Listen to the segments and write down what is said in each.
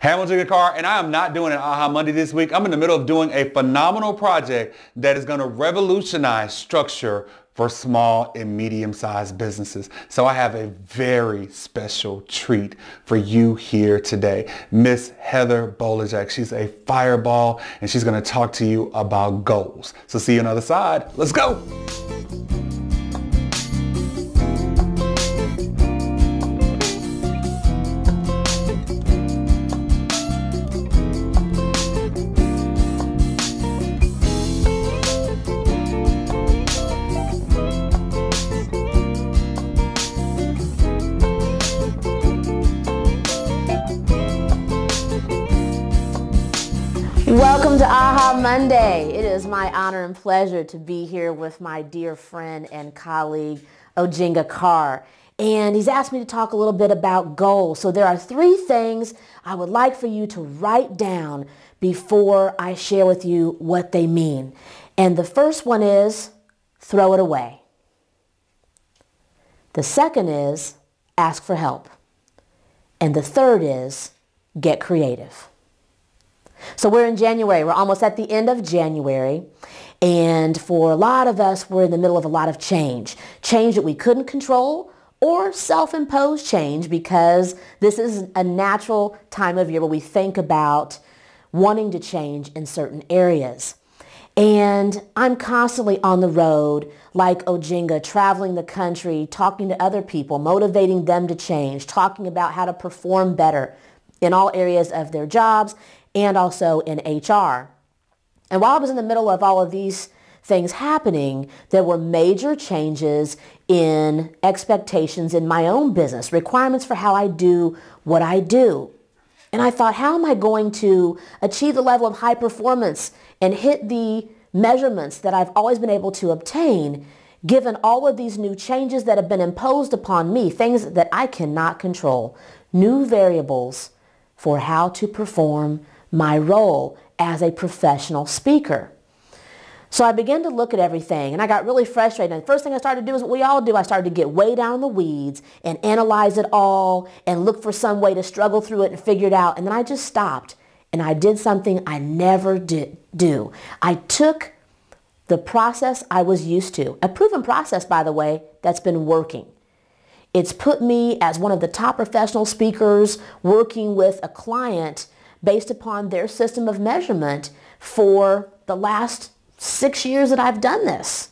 Hey, I'm Oginga Carr, and I am not doing an Aha Monday this week. I'm in the middle of doing a phenomenal project that is going to revolutionize structure for small and medium-sized businesses. So I have a very special treat for you here today. Miss Heather Bolejack. She's a fireball, and she's going to talk to you about goals. So see you on the other side. Let's go. Welcome to Aha Monday. It is my honor and pleasure to be here with my dear friend and colleague, Oginga Carr. And he's asked me to talk a little bit about goals. So there are 3 things I would like for you to write down before I share with you what they mean. And the first one is throw it away. The second is ask for help. And the third is get creative. So we're in January. We're almost at the end of January. And for a lot of us, we're in the middle of a lot of change. Change that we couldn't control or self-imposed change, because this is a natural time of year where we think about wanting to change in certain areas. And I'm constantly on the road like Oginga, traveling the country, talking to other people, motivating them to change, talking about how to perform better in all areas of their jobs and also in HR. And while I was in the middle of all of these things happening, there were major changes in expectations in my own business, requirements for how I do what I do. And I thought, how am I going to achieve the level of high performance and hit the measurements that I've always been able to obtain, given all of these new changes that have been imposed upon me, things that I cannot control, new variables for how to perform my role as a professional speaker. So I began to look at everything, and I got really frustrated. And the first thing I started to do is what we all do. I started to get way down in the weeds and analyze it all and look for some way to struggle through it and figure it out. And then I just stopped, and I did something I never did do. I took the process I was used to, a proven process, by the way, that's been working. It's put me as one of the top professional speakers working with a client based upon their system of measurement for the last 6 years that I've done this.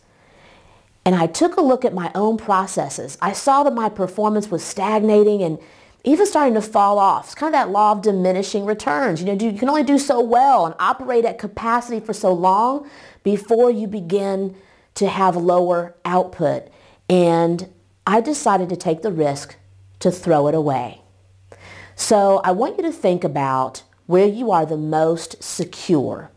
And I took a look at my own processes. I saw that my performance was stagnating and even starting to fall off. It's kind of that law of diminishing returns. You can only do so well and operate at capacity for so long before you begin to have lower output. And I decided to take the risk to throw it away. So I want you to think about where you are the most secure.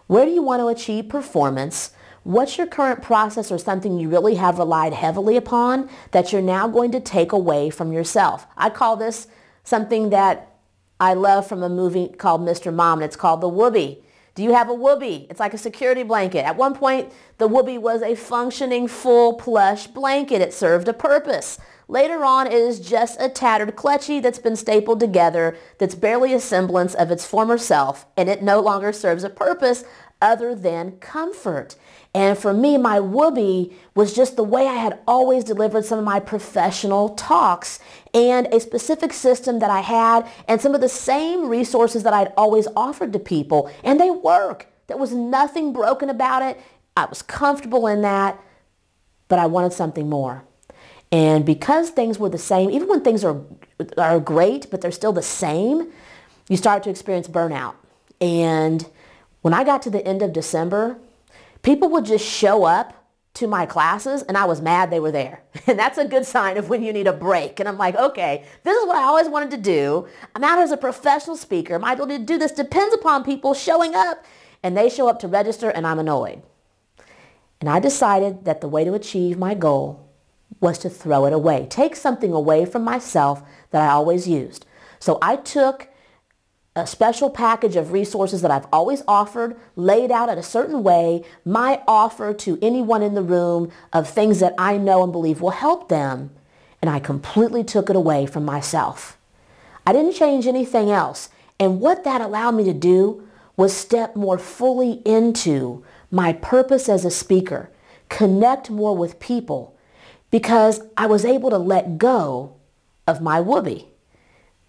Where do you want to achieve performance? What's your current process or something you really have relied heavily upon that you're now going to take away from yourself? I call this something that I love from a movie called Mr. Mom, and it's called the Whoopee. Do you have a Whoopee? It's like a security blanket. At one point, the Whoopee was a functioning full plush blanket. It served a purpose. Later on, it is just a tattered clutchie that's been stapled together that's barely a semblance of its former self, and it no longer serves a purpose other than comfort. And for me, my Whoopee was just the way I had always delivered some of my professional talks, and a specific system that I had and some of the same resources that I'd always offered to people, and they work. There was nothing broken about it. I was comfortable in that, but I wanted something more. And because things were the same, even when things are great, but they're still the same, you start to experience burnout. And when I got to the end of December, people would just show up to my classes, and I was mad they were there. And that's a good sign of when you need a break. And I'm like, okay, this is what I always wanted to do. I'm out as a professional speaker. My ability to do this depends upon people showing up, and they show up to register, and I'm annoyed. And I decided that the way to achieve my goal was to throw it away. Take something away from myself that I always used. So I took a special package of resources that I've always offered, laid out in a certain way, my offer to anyone in the room of things that I know and believe will help them, and I completely took it away from myself. I didn't change anything else. And what that allowed me to do was step more fully into my purpose as a speaker, connect more with people, because I was able to let go of my whoopee,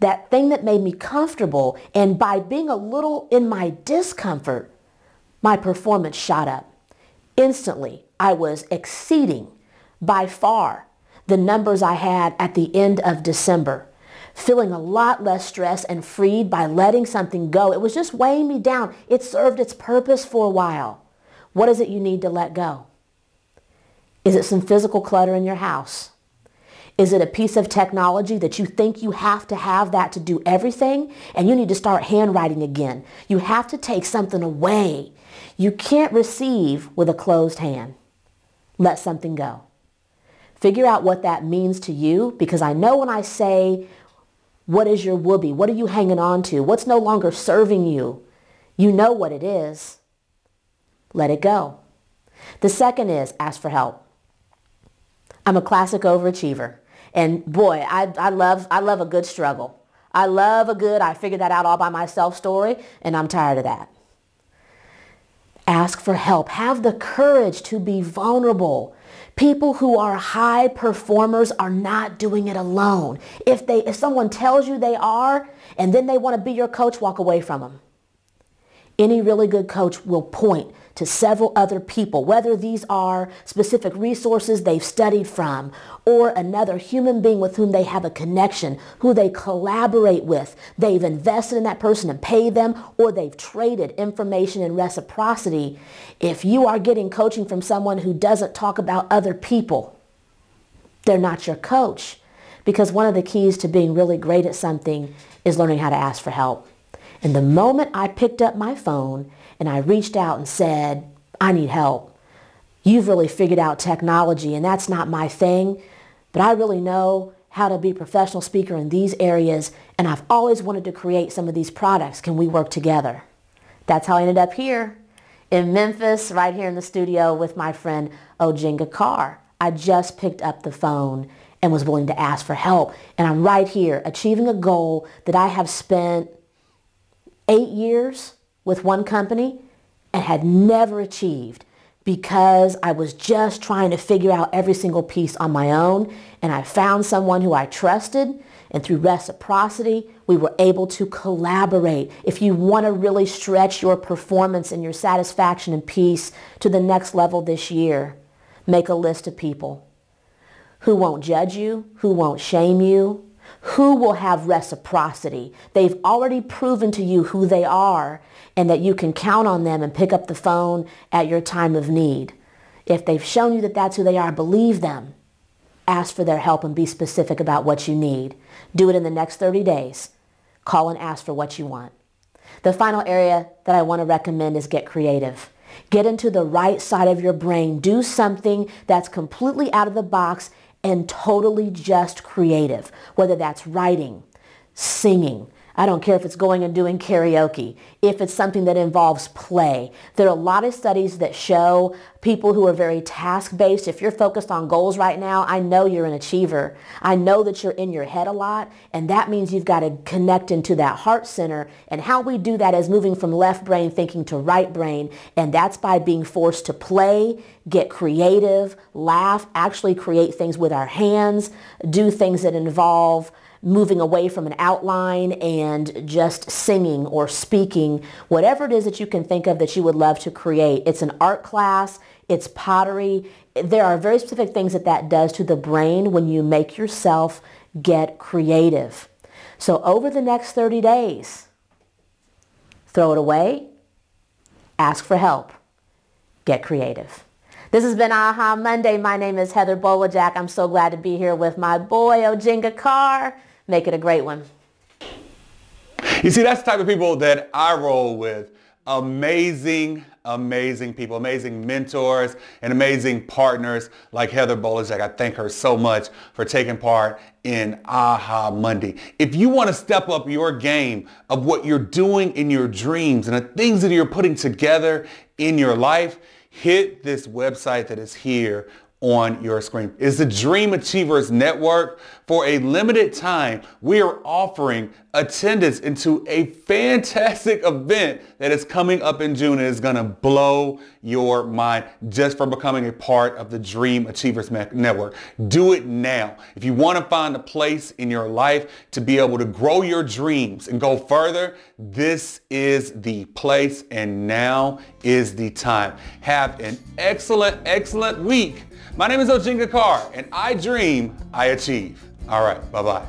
that thing that made me comfortable. And by being a little in my discomfort, my performance shot up. Instantly, I was exceeding by far the numbers I had at the end of December, feeling a lot less stressed and freed by letting something go. It was just weighing me down. It served its purpose for a while. What is it you need to let go? Is it some physical clutter in your house? Is it a piece of technology that you think you have to have that to do everything, and you need to start handwriting again? You have to take something away. You can't receive with a closed hand. Let something go. Figure out what that means to you, because I know when I say, what is your whoopee? What are you hanging on to? What's no longer serving you? You know what it is. Let it go. The second is ask for help. I'm a classic overachiever. And boy, I love a good struggle. I love a good, I figured that out all by myself story, and I'm tired of that. Ask for help. Have the courage to be vulnerable. People who are high performers are not doing it alone. If someone tells you they are, and then they want to be your coach, walk away from them. Any really good coach will point to several other people, whether these are specific resources they've studied from, or another human being with whom they have a connection, who they collaborate with. They've invested in that person and paid them, or they've traded information and reciprocity. If you are getting coaching from someone who doesn't talk about other people, they're not your coach. Because one of the keys to being really great at something is learning how to ask for help. And the moment I picked up my phone and I reached out and said, I need help. You've really figured out technology, and that's not my thing, but I really know how to be a professional speaker in these areas, and I've always wanted to create some of these products. Can we work together? That's how I ended up here in Memphis, right here in the studio with my friend Oginga Carr. I just picked up the phone and was willing to ask for help. And I'm right here achieving a goal that I have spent 8 years with one company and had never achieved, because I was just trying to figure out every single piece on my own. And I found someone who I trusted, and through reciprocity, we were able to collaborate. If you want to really stretch your performance and your satisfaction and peace to the next level this year, make a list of people who won't judge you, who won't shame you, who will have reciprocity. They've already proven to you who they are, and that you can count on them and pick up the phone at your time of need. If they've shown you that that's who they are, believe them. Ask for their help and be specific about what you need. Do it in the next 30 days. Call and ask for what you want. The final area that I want to recommend is get creative. Get into the right side of your brain. Do something that's completely out of the box and totally just creative, whether that's writing, singing. I don't care if it's going and doing karaoke, if it's something that involves play. There are a lot of studies that show people who are very task-based. If you're focused on goals right now, I know you're an achiever. I know that you're in your head a lot, and that means you've got to connect into that heart center. And how we do that is moving from left brain thinking to right brain, and that's by being forced to play, get creative, laugh, actually create things with our hands, do things that involve moving away from an outline and just singing or speaking, whatever it is that you can think of that you would love to create. It's an art class, it's pottery. There are very specific things that does to the brain when you make yourself get creative. So over the next 30 days, throw it away, ask for help, get creative. This has been Aha Monday. My name is Heather Bolejack. I'm so glad to be here with my boy, Oginga Carr. Make it a great one. You see, that's the type of people that I roll with. Amazing, amazing people, amazing mentors, and amazing partners like Heather Bolejack. I thank her so much for taking part in Aha Monday. If you want to step up your game of what you're doing in your dreams and the things that you're putting together in your life, hit this website that is here on your screen. It's the Dream Achievers Network for a limited time, we are offering attendance into a fantastic event that is coming up in June and is going to blow your mind just for becoming a part of the Dream Achievers Network. Do it now. If you want to find a place in your life to be able to grow your dreams and go further, this is the place, and now is the time. Have an excellent, excellent week. My name is Oginga Carr, and I dream, I achieve. All right, bye-bye.